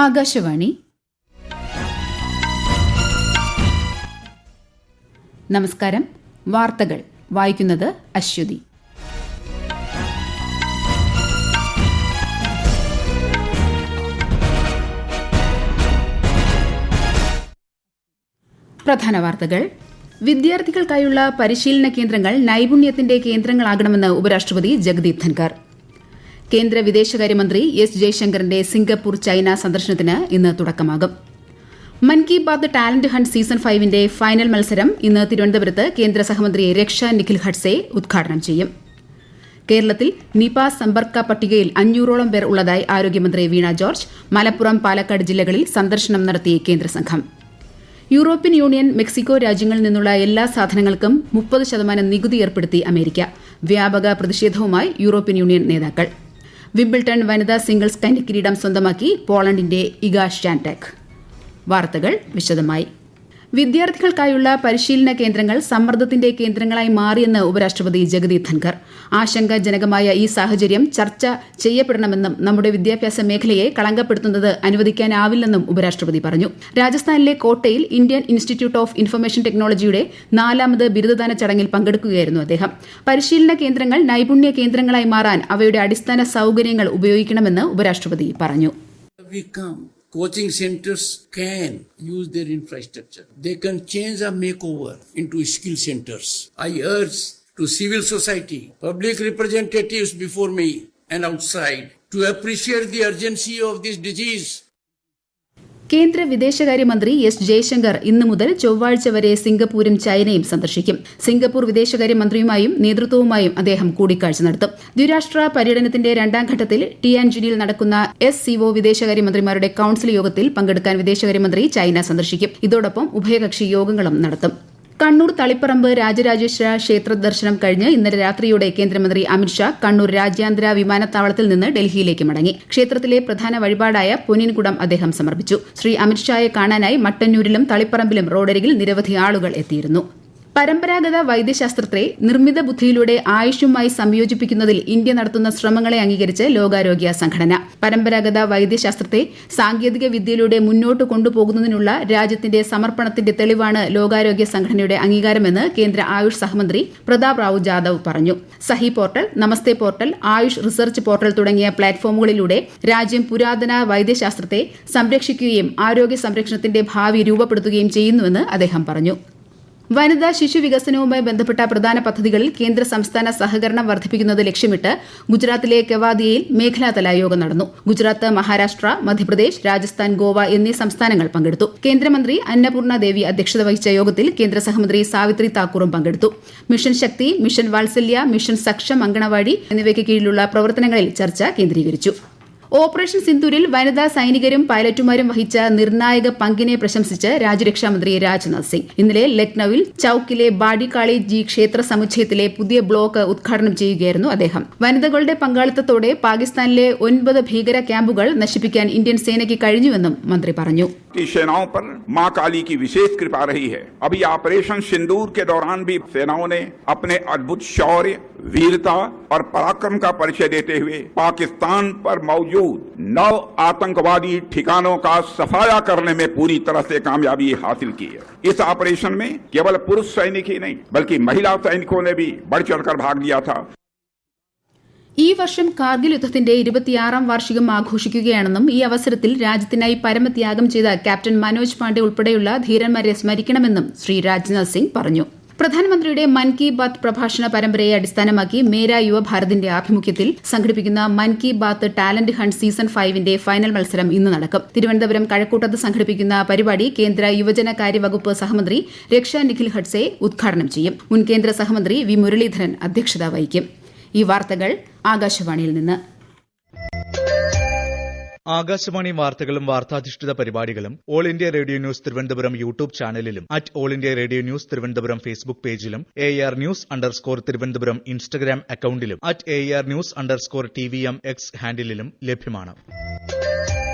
ആകാശവാണി. നമസ്കാരം. വാർത്തകൾ വായിക്കുന്നത് അശ്വതി. പ്രധാന വാർത്തകൾ. വിദ്യാർത്ഥികൾക്കായുള്ള പരിശീലന കേന്ദ്രങ്ങൾ നൈപുണ്യത്തിന്റെ കേന്ദ്രങ്ങളാകണമെന്ന് ഉപരാഷ്ട്രപതി ജഗദീപ് ധൻകർ. കേന്ദ്ര വിദേശകാര്യമന്ത്രി എസ് ജയശങ്കറിന്റെ സിംഗപ്പൂർ ചൈന സന്ദർശനത്തിന് ഇന്ന് തുടക്കമാകും. Mann Ki Baat talent hunt season 5ന്റെ ഫൈനൽ മത്സരം ഇന്ന് തിരുവനന്തപുരത്ത് കേന്ദ്ര സഹമന്ത്രി രക്ഷ നിഖിൽ ഖഡ്സെ ഉദ്ഘാടനം ചെയ്യും. കേരളത്തിൽ നിപ സമ്പർക്ക പട്ടികയിൽ 500ഓളം പേർ ഉള്ളതായി ആരോഗ്യമന്ത്രി വീണ ജോർജ്. മലപ്പുറം, പാലക്കാട് ജില്ലകളിൽ സന്ദർശനം നടത്തി കേന്ദ്ര സംഘം. യൂറോപ്യൻ യൂണിയൻ, മെക്സിക്കോ രാജ്യങ്ങളിൽ നിന്നുള്ള എല്ലാ സാധനങ്ങൾക്കും 30% നികുതി ഏർപ്പെടുത്തി അമേരിക്ക. വ്യാപക പ്രതിഷേധവുമായി യൂറോപ്യൻ യൂണിയൻ നേതാക്കൾ. വിംബിൾട്ടൺ വനിതാ സിംഗിൾസ് കിരീടം സ്വന്തമാക്കി പോളണ്ടിന്റെ ഇഗ ഷ്വാൻടെക്. വാർത്തകൾ വിശദമായി. വിദ്യാർത്ഥികൾക്കായുള്ള പരിശീലന കേന്ദ്രങ്ങൾ സമ്മർദ്ദത്തിന്റെ കേന്ദ്രങ്ങളായി മാറിയെന്ന് ഉപരാഷ്ട്രപതി ജഗദീപ് ധൻകർ. ആശങ്കാജനകമായ ഈ സാഹചര്യം ചർച്ച ചെയ്യപ്പെടണമെന്നും നമ്മുടെ വിദ്യാഭ്യാസ മേഖലയെ കളങ്കപ്പെടുത്തുന്നത് അനുവദിക്കാനാവില്ലെന്നും ഉപരാഷ്ട്രപതി പറഞ്ഞു. രാജസ്ഥാനിലെ കോട്ടയിൽ ഇന്ത്യൻ ഇൻസ്റ്റിറ്റ്യൂട്ട് ഓഫ് ഇൻഫർമേഷൻ ടെക്നോളജിയുടെ 4ാമത് ബിരുദദാന ചടങ്ങിൽ പങ്കെടുക്കുകയായിരുന്നു അദ്ദേഹം. പരിശീലന കേന്ദ്രങ്ങൾ നൈപുണ്യ കേന്ദ്രങ്ങളായി മാറാൻ അവയുടെ അടിസ്ഥാന സൌകര്യങ്ങൾ ഉപയോഗിക്കണമെന്ന് ഉപരാഷ്ട്രപതി പറഞ്ഞു. Coaching centers can use their infrastructure. They can change a makeover into skill centers. I urge to civil society, public representatives before me and outside to appreciate the urgency of this disease. കേന്ദ്ര വിദേശകാര്യമന്ത്രി S Jaishankar ഇന്നു മുതൽ ചൊവ്വാഴ്ച വരെ സിംഗപ്പൂരും ചൈനയും സന്ദർശിക്കും. Singapore വിദേശകാര്യമന്ത്രിയുമായും നേതൃത്വവുമായും അദ്ദേഹം കൂടിക്കാഴ്ച നടത്തും. ദ്വിരാഷ്ട്ര പര്യടനത്തിന്റെ 2ാം ഘട്ടത്തിൽ ടിയാൻജിനിൽ നടക്കുന്ന SCO വിദേശകാര്യമന്ത്രിമാരുടെ കൌൺസിൽ യോഗത്തിൽ പങ്കെടുക്കാൻ വിദേശകാര്യമന്ത്രി ചൈന സന്ദർശിക്കും. ഇതോടൊപ്പം ഉഭയകക്ഷി യോഗങ്ങളും നടത്തും. കണ്ണൂർ തളിപ്പറമ്പ് രാജരാജേശ്വര ക്ഷേത്ര ദർശനം കഴിഞ്ഞ് ഇന്നലെ രാത്രിയോടെ കേന്ദ്രമന്ത്രി അമിത്ഷാ കണ്ണൂർ രാജ്യാന്തര വിമാനത്താവളത്തിൽ നിന്ന് ഡൽഹിയിലേക്ക് മടങ്ങി. ക്ഷേത്രത്തിലെ പ്രധാന വഴിപാടായ പൊന്നിൻകുടം അദ്ദേഹം സമർപ്പിച്ചു. ശ്രീ അമിത്ഷായെ കാണാനായി മട്ടന്നൂരിലും തളിപ്പറമ്പിലും റോഡരികിൽ നിരവധി ആളുകൾ എത്തിയിരുന്നു. പരമ്പരാഗത വൈദ്യശാസ്ത്രത്തെ നിർമ്മിത ബുദ്ധിയിലൂടെ ആയുഷുമായി സംയോജിപ്പിക്കുന്നതിൽ ഇന്ത്യ നടത്തുന്ന ശ്രമങ്ങളെ അംഗീകരിച്ച് ലോകാരോഗ്യ സംഘടന. പരമ്പരാഗത വൈദ്യശാസ്ത്രത്തെ സാങ്കേതിക വിദ്യയിലൂടെ മുന്നോട്ട് കൊണ്ടുപോകുന്നതിനുള്ള രാജ്യത്തിന്റെ സമർപ്പണത്തിന്റെ തെളിവാണ് ലോകാരോഗ്യ സംഘടനയുടെ അംഗീകാരമെന്ന് കേന്ദ്ര ആയുഷ് സഹമന്ത്രി പ്രതാപ് റാവു ജാദവ് പറഞ്ഞു. സഹി പോർട്ടൽ, നമസ്തേ പോർട്ടൽ, ആയുഷ് റിസർച്ച് പോർട്ടൽ തുടങ്ങിയ പ്ലാറ്റ്ഫോമുകളിലൂടെ രാജ്യം പുരാതന വൈദ്യശാസ്ത്രത്തെ സംരക്ഷിക്കുകയും ആരോഗ്യ സംരക്ഷണത്തിന്റെ ഭാവി രൂപപ്പെടുത്തുകയും ചെയ്യുന്നുവെന്ന് അദ്ദേഹം പറഞ്ഞു. വനിതാ ശിശു വികസനവുമായി ബന്ധപ്പെട്ട പ്രധാന പദ്ധതികളിൽ കേന്ദ്ര സംസ്ഥാന സഹകരണം വർദ്ധിപ്പിക്കുന്നത് ലക്ഷ്യമിട്ട് ഗുജറാത്തിലെ കെവാദിയയിൽ മേഖലാതല യോഗം നടന്നു. ഗുജറാത്ത്, മഹാരാഷ്ട്ര, മധ്യപ്രദേശ്, രാജസ്ഥാൻ, ഗോവ എന്നീ സംസ്ഥാനങ്ങൾ പങ്കെടുത്തു. കേന്ദ്രമന്ത്രി അന്നപൂർണ ദേവി അധ്യക്ഷത വഹിച്ച യോഗത്തിൽ കേന്ദ്ര സഹമന്ത്രി സാവിത്രി താക്കൂറും പങ്കെടുത്തു. മിഷൻ ശക്തി, മിഷൻ വാത്സല്യ, മിഷൻ സക്ഷം അങ്കണവാടി എന്നിവയ്ക്ക് കീഴിലുള്ള പ്രവർത്തനങ്ങളിൽ ചർച്ച കേന്ദ്രീകരിച്ചു. ഓപ്പറേഷൻ സിന്ദൂരിൽ വനിതാ സൈനികരും പൈലറ്റുമാരും വഹിച്ച നിർണായക പങ്കിനെ പ്രശംസിച്ച് രാജ്യരക്ഷാമന്ത്രി രാജ്നാഥ് സിംഗ് ഇന്നലെ ലക്നൌവിൽ ചൌക്കിലെ ബാഡിക്കാളി ജി ക്ഷേത്ര സമുച്ചയത്തിലെ പുതിയ ബ്ലോക്ക് ഉദ്ഘാടനം ചെയ്യുകയായിരുന്നു അദ്ദേഹം. വനിതകളുടെ പങ്കാളിത്തത്തോടെ പാകിസ്ഥാനിലെ 9 ഭീകര ക്യാമ്പുകൾ നശിപ്പിക്കാൻ ഇന്ത്യൻ സേനയ്ക്ക് കഴിഞ്ഞുവെന്നും മന്ത്രി പറഞ്ഞു. सेनाओं पर मां काली की विशेष कृपा रही है. अभी ऑपरेशन सिंदूर के दौरान भी सेनाओं ने अपने अद्भुत शौर्य, वीरता और पराक्रम का परिचय देते हुए पाकिस्तान पर मौजूद 9 आतंकवादी ठिकानों का सफाया करने में पूरी तरह से कामयाबी हासिल की है. इस ऑपरेशन में केवल पुरुष सैनिक ही नहीं बल्कि महिला सैनिकों ने भी बढ़ चढ़कर भाग लिया था. ഈ വർഷം കാർഗിൽ യുദ്ധത്തിന്റെ 26ാം വാർഷികം ആഘോഷിക്കുകയാണെന്നും ഈ അവസരത്തിൽ രാജ്യത്തിനായി പരമത്യാഗം ചെയ്ത ക്യാപ്റ്റൻ മനോജ് പാണ്ഡെ ഉൾപ്പെടെയുള്ള ധീരന്മാരെ സ്മരിക്കണമെന്നും ശ്രീ രാജ്നാഥ് സിംഗ് പറഞ്ഞു. പ്രധാനമന്ത്രിയുടെ മൻ കി ബാത്ത് പ്രഭാഷണ പരമ്പരയെ അടിസ്ഥാനമാക്കി മേര യുവഭാരതിന്റെ ആഭിമുഖ്യത്തിൽ സംഘടിപ്പിക്കുന്ന Mann Ki Baat talent hunt season 5ന്റെ ഫൈനൽ മത്സരം ഇന്ന് നടക്കും. തിരുവനന്തപുരം കഴക്കൂട്ടത്ത് സംഘടിപ്പിക്കുന്ന പരിപാടി കേന്ദ്ര യുവജനകാര്യ വകുപ്പ് സഹമന്ത്രി രക്ഷ നിഖിൽ ഖഡ്സെ ഉദ്ഘാടനം ചെയ്യും. മുൻ കേന്ദ്ര സഹമന്ത്രി വി മുരളീധരൻ അധ്യക്ഷത വഹിക്കും. ഈ വാർത്തകൾ ആകാശവാണിയിൽ നിന്ന്. ആകാശവാണി വാർത്തകളും വാർത്താധിഷ്ഠിത പരിപാടികളും all India radio news Thiruvananthapuram YouTube ചാനലിലും all India radio news Thiruvananthapuram Facebook പേജിലും AR News_ തിരുവനന്തപുരം ഇൻസ്റ്റഗ്രാം അക്കൌണ്ടിലും AR News_TVM X ഹാൻഡിലും ലഭ്യമാണ്.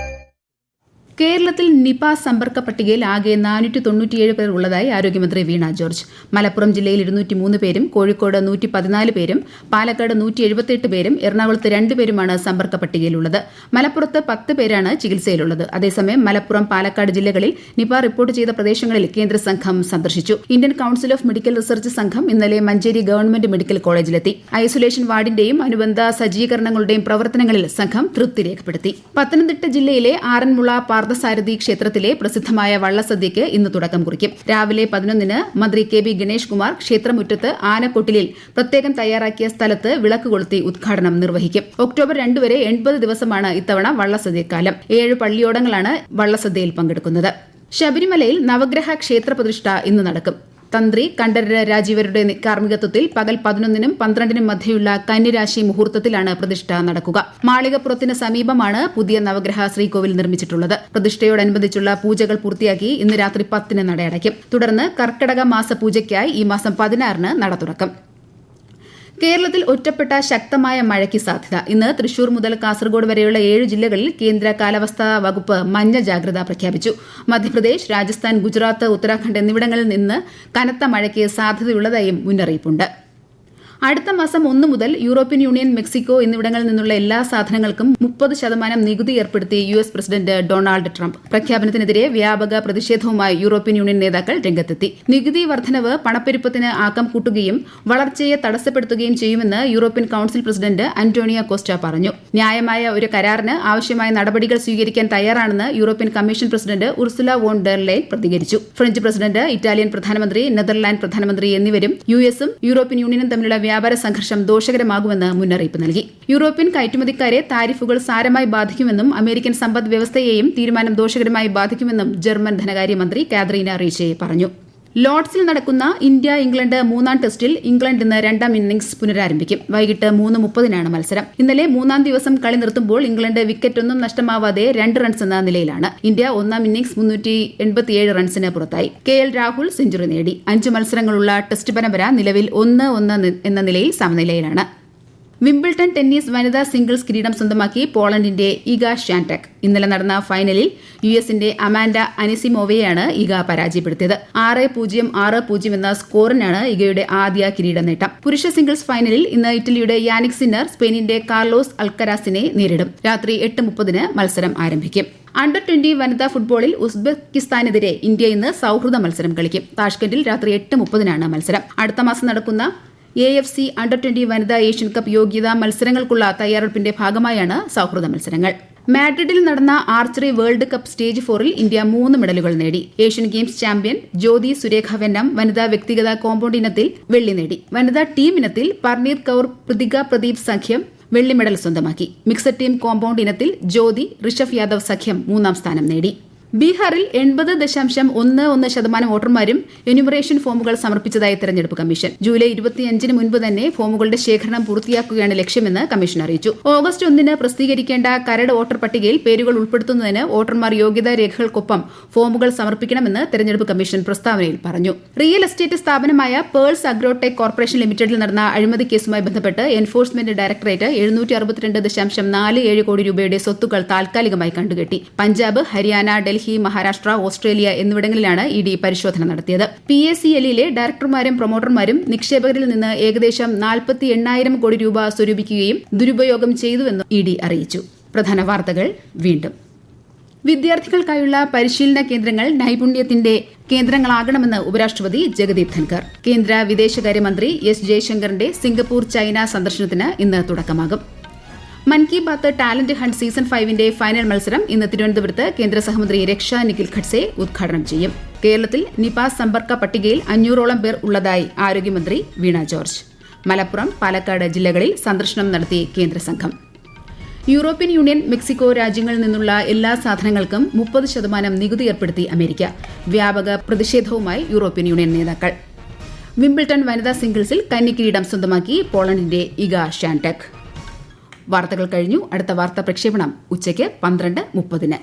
കേരളത്തിൽ നിപ സമ്പർക്ക പട്ടികയിൽ ആകെ 497 പേർ ഉള്ളതായി ആരോഗ്യമന്ത്രി വീണ ജോർജ്. മലപ്പുറം ജില്ലയിൽ 203 പേരും കോഴിക്കോട് 114 പേരും പാലക്കാട് 178 പേരും എറണാകുളത്ത് 2 പേരുമാണ് സമ്പർക്ക പട്ടികയിലുള്ളത്. മലപ്പുറത്ത് 10 പേരാണ് ചികിത്സയിലുള്ളത്. അതേസമയം മലപ്പുറം പാലക്കാട് ജില്ലകളിൽ നിപ റിപ്പോർട്ട് ചെയ്ത പ്രദേശങ്ങളിൽ കേന്ദ്ര സംഘം സന്ദർശിച്ചു. Indian council of medical research സംഘം ഇന്നലെ മഞ്ചേരി ഗവൺമെന്റ് മെഡിക്കൽ കോളേജിലെത്തി. ഐസൊലേഷൻ വാർഡിന്റെയും അനുബന്ധ സജ്ജീകരണങ്ങളുടെയും പ്രവർത്തനങ്ങളിൽ സംഘം തൃപ്തി രേഖപ്പെടുത്തി. പത്തനംതിട്ട ജില്ലയിലെ ആറന്മുള പാർത്ഥസാരഥി ക്ഷേത്രത്തിലെ പ്രസിദ്ധമായ വള്ളസദ്യയ്ക്ക് ഇന്ന് തുടക്കം കുറിക്കും. രാവിലെ 11-ന് മന്ത്രി കെ.ബി. ഗണേഷ് കുമാർ ക്ഷേത്രമുറ്റത്ത് ആനക്കൊട്ടിലിൽ പ്രത്യേകം തയ്യാറാക്കിയ സ്ഥലത്ത് വിളക്ക് കൊളുത്തി ഉദ്ഘാടനം നിർവഹിക്കും. ഒക്ടോബർ 2 വരെ 80 ദിവസമാണ് ഇത്തവണ വള്ളസദ്യക്കാലം. 7 പള്ളിയോടങ്ങളാണ് വള്ളസദ്യയിൽ പങ്കെടുക്കുന്നത്. ശബരിമലയിൽ നവഗ്രഹ ക്ഷേത്ര പ്രതിഷ്ഠ ഇന്ന് നടക്കും. തന്ത്രി കണ്ഠരര് രാജീവരുടെ കാർമ്മികത്വത്തിൽ പകൽ 11-നും 12-നും മധ്യയുള്ള കന്നിരാശി മുഹൂർത്തത്തിലാണ് പ്രതിഷ്ഠ നടക്കുക. മാളികപ്പുറത്തിന് സമീപമാണ് പുതിയ നവഗ്രഹ ശ്രീകോവിൽ നിർമ്മിച്ചിട്ടുള്ളത്. പ്രതിഷ്ഠയോടനുബന്ധിച്ചുള്ള പൂജകൾ പൂർത്തിയാക്കി ഇന്ന് രാത്രി 10-ന് നടയടയ്ക്കും. തുടർന്ന് കർക്കടക മാസ പൂജയ്ക്കായി ഈ മാസം 16-ന് നട തുറക്കും. കേരളത്തിൽ ഒറ്റപ്പെട്ട ശക്തമായ മഴയ്ക്ക് സാധ്യത. ഇന്ന് തൃശൂർ മുതൽ കാസർഗോഡ് വരെയുള്ള 7 ജില്ലകളിൽ കേന്ദ്ര കാലാവസ്ഥാ വകുപ്പ് മഞ്ഞ ജാഗ്രത പ്രഖ്യാപിച്ചു. മധ്യപ്രദേശ്, രാജസ്ഥാൻ, ഗുജറാത്ത്, ഉത്തരാഖണ്ഡ് എന്നിവിടങ്ങളിൽ നിന്ന് കനത്ത മഴയ്ക്ക് സാധ്യതയുള്ളതായും മുന്നറിയിപ്പുണ്ട്. അടുത്ത മാസം 1 മുതൽ യൂറോപ്യൻ യൂണിയൻ, മെക്സിക്കോ എന്നിവിടങ്ങളിൽ നിന്നുള്ള എല്ലാ സാധനങ്ങൾക്കും 30% നികുതി ഏർപ്പെടുത്തി US പ്രസിഡന്റ് ഡൊണാൾഡ് ട്രംപ്. പ്രഖ്യാപനത്തിനെതിരെ വ്യാപക പ്രതിഷേധവുമായി യൂറോപ്യൻ യൂണിയൻ നേതാക്കൾ രംഗത്തെത്തി. നികുതി വർധനവ് പണപ്പെരുപ്പത്തിന് ആക്കം കൂട്ടുകയും വളർച്ചയെ തടസ്സപ്പെടുത്തുകയും ചെയ്യുമെന്ന് European Council president Antonio Costa പറഞ്ഞു. ന്യായമായ ഒരു കരാറിന് ആവശ്യമായ നടപടികൾ സ്വീകരിക്കാൻ തയ്യാറാണെന്ന് European Commission president Ursula von der Leyen പ്രതികരിച്ചു. ഫ്രഞ്ച് പ്രസിഡന്റ്, ഇറ്റാലിയൻ പ്രധാനമന്ത്രി, നെതർലാൻഡ് പ്രധാനമന്ത്രി എന്നിവരും US-ഉം യൂറോപ്യൻ യൂണിയനും തമ്മിലുള്ള വ്യാപാര സംഘർഷം ദോഷകരമാകുമെന്ന് മുന്നറിയിപ്പ് നൽകി. യൂറോപ്യൻ കയറ്റുമതിക്കാരെ താരിഫുകൾ സാരമായി ബാധിക്കുമെന്നും അമേരിക്കൻ സമ്പദ് വ്യവസ്ഥയെയും തീരുമാനം ദോഷകരമായി ബാധിക്കുമെന്നും ജർമ്മൻ ധനകാര്യമന്ത്രി കാതറീന റീച്ചെ പറഞ്ഞു. ലോർഡ്സിൽ നടക്കുന്ന ഇന്ത്യ-ഇംഗ്ലണ്ട് 3-ാം ടെസ്റ്റിൽ ഇംഗ്ലണ്ട് ഇന്ന് 2ാം ഇന്നിംഗ്സ് പുനരാരംഭിക്കും. വൈകിട്ട് 3:30-നാണ് മത്സരം. ഇന്നലെ 3-ാം ദിവസം കളി നിർത്തുമ്പോൾ ഇംഗ്ലണ്ട് വിക്കറ്റൊന്നും നഷ്ടമാവാതെ 2 റൺസ് എന്ന നിലയിലാണ്. ഇന്ത്യ 1-ാം ഇന്നിംഗ്സ് 387 റൺസിന് പുറത്തായി. KL രാഹുൽ സെഞ്ചുറി നേടി. 5 മത്സരങ്ങളുള്ള ടെസ്റ്റ് പരമ്പര നിലവിൽ 1-1 എന്ന നിലയിൽ സമനിലയിലാണ്. വിംബിൾട്ടൺ ടെന്നീസ് വനിതാ സിംഗിൾസ് കിരീടം സ്വന്തമാക്കി പോളണ്ടിന്റെ ഇഗ ഷ്യാൻടെക്. ഇന്നലെ നടന്ന ഫൈനലിൽ US-ന്റെ അമാൻഡ അനിസിമോവയെയാണ് ഇഗ പരാജയപ്പെടുത്തിയത്. 6-0, 6-0 എന്ന സ്കോറിനാണ് ഇഗയുടെ ആദ്യ കിരീട നേട്ടം. പുരുഷ സിംഗിൾസ് ഫൈനലിൽ ഇന്ന് ഇറ്റലിയുടെ യാനിക് സിന്നർ സ്പെയിനിന്റെ കാർലോസ് അൽക്കരാസിനെ നേരിടും. രാത്രി 8:30-ന് മത്സരം ആരംഭിക്കും. അണ്ടർ 20 വനിതാ ഫുട്ബോളിൽ ഉസ്ബെക്കിസ്ഥാനെതിരെ ഇന്ത്യ ഇന്ന് സൌഹൃദ മത്സരം കളിക്കും. താഷ്കന്റിൽ രാത്രി 8:30-നാണ് മത്സരം. അടുത്ത മാസം നടക്കുന്ന AFC അണ്ടർ 20 വനിതാ ഏഷ്യൻ കപ്പ് യോഗ്യതാ മത്സരങ്ങൾക്കുള്ള തയ്യാറെടുപ്പിന്റെ ഭാഗമായാണ് സൌഹൃദ മത്സരങ്ങൾ. മാഡ്രിഡിൽ നടന്ന ആർച്ചറി വേൾഡ് കപ്പ് സ്റ്റേജ് 4-ൽ ഇന്ത്യ 3 മെഡലുകൾ നേടി. Asian games champion Jyothi Surekha Vennam വനിതാ വ്യക്തിഗത കോമ്പൌണ്ട് ഇനത്തിൽ വെള്ളി നേടി. വനിതാ ടീം ഇനത്തിൽ പർനീത് കൌർ, പ്രതിക പ്രദീപ് സഖ്യം വെള്ളി മെഡൽ സ്വന്തമാക്കി. മിക്സഡ് ടീം കോമ്പൌണ്ട് ഇനത്തിൽ ജ്യോതി, ഋഷഭ് യാദവ് സഖ്യം 3-ാം സ്ഥാനം നേടി. ബീഹാറിൽ 80.11% വോട്ടർമാരും എന്യൂമറേഷൻ ഫോമുകൾ സമർപ്പിച്ചതായി തെരഞ്ഞെടുപ്പ് കമ്മീഷൻ. ജൂലൈ 25-ന് മുൻപ് തന്നെ ഫോമുകളുടെ ശേഖരണം പൂർത്തിയാക്കുകയാണ് ലക്ഷ്യമെന്ന് കമ്മീഷൻ അറിയിച്ചു. ഓഗസ്റ്റ് 1-ന് പ്രസിദ്ധീകരിക്കേണ്ട കരട് വോട്ടർ പട്ടികയിൽ പേരുകൾ ഉൾപ്പെടുത്തുന്നതിന് വോട്ടർമാർ യോഗ്യതാ രേഖകൾക്കൊപ്പം ഫോമുകൾ സമർപ്പിക്കണമെന്ന് തെരഞ്ഞെടുപ്പ് കമ്മീഷൻ പ്രസ്താവനയിൽ പറഞ്ഞു. റിയൽ എസ്റ്റേറ്റ് സ്ഥാപനമായ പേൾസ് അഗ്രോടെക് കോർപ്പറേഷൻ ലിമിറ്റഡിൽ നടന്ന അഴിമതി കേസുമായി ബന്ധപ്പെട്ട് എൻഫോഴ്സ്മെന്റ് ഡയറക്ടറേറ്റ് 762.47 കോടി രൂപയുടെ സ്വത്തുക്കൾ താൽക്കാലികമായി കണ്ടുകെട്ടി. പഞ്ചാബ്, ഹരിയാന, ഡൽഹി, മഹാരാഷ്ട്ര, ഓസ്ട്രേലിയ എന്നിവിടങ്ങളിലാണ് ഇഡി പരിശോധന നടത്തിയത്. PACLലെ ഡയറക്ടർമാരും പ്രൊമോട്ടർമാരും നിക്ഷേപകരിൽ നിന്ന് ഏകദേശം 48,000 കോടി രൂപ സ്വരൂപിക്കുകയും ദുരുപയോഗം ചെയ്തുവെന്നും ഇഡി അറിയിച്ചു. പ്രധാന വാർത്തകൾ വീണ്ടും. വിദ്യാർത്ഥികൾക്കായുള്ള പരിശീലന കേന്ദ്രങ്ങൾ നൈപുണ്യത്തിന്റെ കേന്ദ്രങ്ങളാകണമെന്ന് ഉപരാഷ്ട്രപതി ജഗദീപ് ധൻഖർ. കേന്ദ്ര വിദേശകാര്യമന്ത്രി S ജയശങ്കറിന്റെ സിംഗപ്പൂർ, ചൈന സന്ദർശനത്തിന് ഇന്ന് തുടക്കമാകും. Mann Ki Baat talent hunt season 5-ന്റെ ഫൈനൽ മത്സരം ഇന്ന് തിരുവനന്തപുരത്ത് കേന്ദ്ര സഹമന്ത്രി രക്ഷ നിഖിൽ ഖഡ്സെ ഉദ്ഘാടനം ചെയ്യും. കേരളത്തിൽ നിപ സമ്പർക്ക പട്ടികയിൽ 500ഓളം പേർ ഉള്ളതായി ആരോഗ്യമന്ത്രി വീണ ജോർജ്. മലപ്പുറം, പാലക്കാട് ജില്ലകളിൽ സന്ദർശനം നടത്തി കേന്ദ്ര സംഘം. യൂറോപ്യൻ യൂണിയൻ, മെക്സിക്കോ രാജ്യങ്ങളിൽ നിന്നുള്ള എല്ലാ സാധനങ്ങൾക്കും 30% നികുതി ഏർപ്പെടുത്തി അമേരിക്ക. വ്യാപക പ്രതിഷേധവുമായി യൂറോപ്യൻ യൂണിയൻ നേതാക്കൾ. വിംബിൾട്ടൺ വനിതാ സിംഗിൾസിൽ കന്നിക്കിരീടം സ്വന്തമാക്കി പോളണ്ടിന്റെ ഇഗ ഷ്യാൻടെക്. വാർത്തകൾ കഴിഞ്ഞു. അടുത്ത വാർത്താ പ്രക്ഷേപണം ഉച്ചയ്ക്ക് 12:30-ന്.